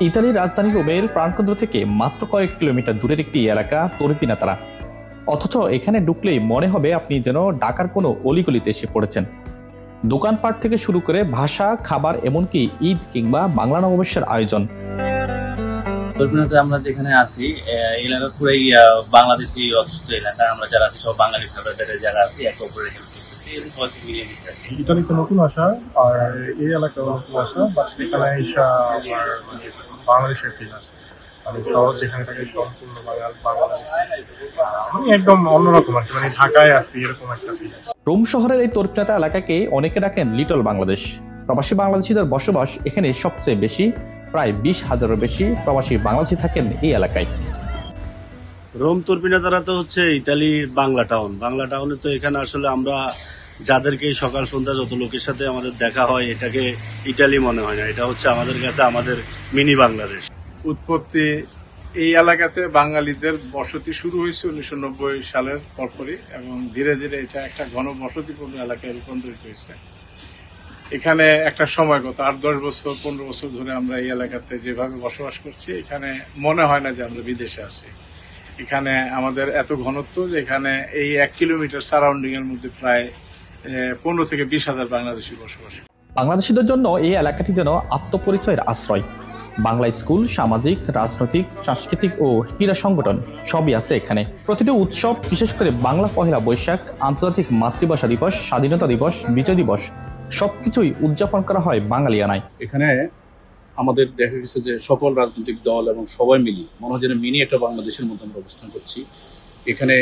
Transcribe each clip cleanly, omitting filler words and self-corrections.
ইতালির রাজধানী রোমের প্রাণকেন্দ্র থেকে মাত্র কয়েক কিলোমিটার দূরের একটি এলাকা তরিপিনাতারা। অথচ এখানে ঢুকলেই মনে হবে আপনি যেন ঢাকার কোনো অলিগলিতে এসে পড়েছেন। দোকানপাট থেকে শুরু করে ভাষা, খাবার, এমনকি ঈদ কিংবা বাংলা নববর্ষের আয়োজন। তরিপিনাতে আমরা যেখানে আছি এলাকা পুরাই বাংলাদেশি অধ্যুষিত এলাকা। আমরা যারা আছি সব বাঙালি ফেভারিটের যারা আছি একে অপরের হেল্প করতেছি, মিলিয়ে মিশে আছি। ইতালিতে নতুন আসা আর এই এলাকায় নতুন আসা, বাট এখানে এসা আমার বাংলাদেশের ফিল আছে। আমি শহর যেখানে থাকি সম্পূর্ণ বাংলাদেশি, আমি একদম অন্যরকম আর কি, মানে ঢাকায় আছি এরকম একটা ফিল আছে। রোম শহরের এই তরিপিনাতা এলাকাকে অনেকে ডাকেন লিটল বাংলাদেশ। প্রবাসী বাংলাদেশিদের বসবাস এখানে সবচেয়ে বেশি। প্রায় 20,000-এরও বেশি প্রবাসী বাংলাদেশি থাকেন এই এলাকায়। রোম তরিপিনাতারা তো হচ্ছে ইতালির বাংলা টাউন। বাংলা টাউনে তো এখানে আসলে আমরা যাদেরকে সকাল সন্ধ্যা যত লোকের সাথে আমাদের দেখা হয়, এটাকে ইতালি মনে হয় না, এটা হচ্ছে আমাদের কাছে আমাদের মিনি বাংলাদেশ। উৎপত্তি এই এলাকাতে বাঙালিদের বসতি শুরু হয়েছে 1990 সালের পরপরই, এবং ধীরে ধীরে এটা একটা ঘনবসতিপূর্ণ এলাকায় রূপান্তরিত হয়েছে। এখানে একটা সময় গত 8-10 বছর 15 বছর ধরে আমরা এই এলাকাতে যেভাবে বসবাস করছি, এখানে মনে হয় না যে আমরা বিদেশে আছি। এখানে আমাদের এত ঘনত্ব যে এখানে এই 1 কিলোমিটার সারাউন্ডিং এর মধ্যে প্রায় 15 থেকে 20,000 বাংলাদেশি বসবাস। বাংলাদেশিদের জন্য এই এলাকাটি যেন আত্মপরিচয়ের আশ্রয়। বাংলা স্কুল, সামাজিক, রাজনৈতিক, সাংস্কৃতিক ও ক্রীড়া সংগঠন সবই আছে এখানে। প্রতিটি উৎসব, বিশেষ করে বাংলা পহেলা বৈশাখ, আন্তর্জাতিক মাতৃভাষা দিবস, স্বাধীনতা দিবস, বিজয় দিবস, সবকিছুই উদযাপন করা হয় বাঙালিয়ানায়। এখানে আমাদের দেখা গেছে যে সকল রাজনৈতিক দল এবং সবাই মিলিয়ে মনে হয় যেন মিনি একটা বাংলাদেশের মধ্যে আমরা অবস্থান করছি। এখানে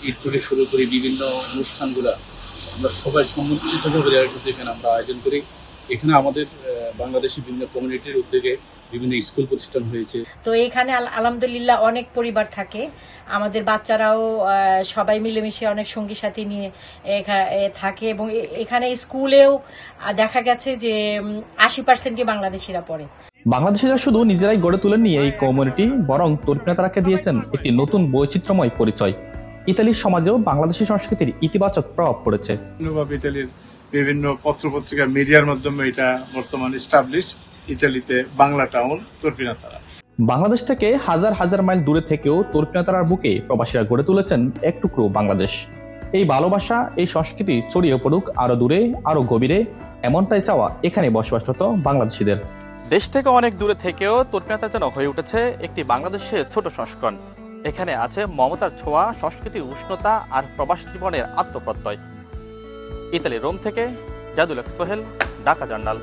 ঈদ থেকে শুরু করে বিভিন্ন অনুষ্ঠানগুলা আমরা সবাই সম্মিলিতভাবে এখানে আমরা আয়োজন করি। এখানে আমাদের বাংলাদেশি বিভিন্ন কমিউনিটির উদ্যোগে বিভিন্ন স্কুল প্রতিষ্ঠান হয়েছে। তো এখানে আলহামদুলিল্লাহ অনেক পরিবার থাকে, আমাদের বাচ্চারাও সবাই মিলেমিশে অনেক সঙ্গী সাথী নিয়ে থাকে, এবং এখানে স্কুলেও দেখা গেছে যে 80% বাংলাদেশিরা পড়ে। বাংলাদেশিরা শুধু নিজেরাই গড়ে তুলেননি এই কমিউনিটি, বরং তরিপিনাতারাকে দিয়েছেন একটি নতুন বৈচিত্র্যময় পরিচয়। ইতালির সমাজেও বাংলাদেশি সংস্কৃতির ইতিবাচক প্রভাব পড়েছে। ইতালির বিভিন্ন পত্রপত্রিকা মিডিয়ার মাধ্যমে এটা বর্তমানে এস্টাবলিশ। ইতালিতে বাংলা টাউন তরিপিনাতারা। বাংলাদেশ থেকে হাজার হাজার মাইল দূরে থেকেও তরিপিনাতারার বুকে প্রবাসীরা গড়ে তুলেছেন এক টুকরো বাংলাদেশ। এই ভালোবাসা, এই সংস্কৃতি ছড়িয়ে পড়ুক আরো দূরে, আরো গভীরে, এমনটাই চাওয়া এখানে বসবাসরত বাংলাদেশিদের। দেশ থেকে অনেক দূরে থেকেও তরিপিনাতা যেন হয়ে উঠেছে একটি বাংলাদেশের ছোট সংস্করণ। এখানে আছে মমতার ছোঁয়া, সংস্কৃতির উষ্ণতা আর প্রবাসী জীবনের আত্মপ্রত্যয়। ইতালি রোম থেকে জাদুল সোহেল, ঢাকা জার্নাল।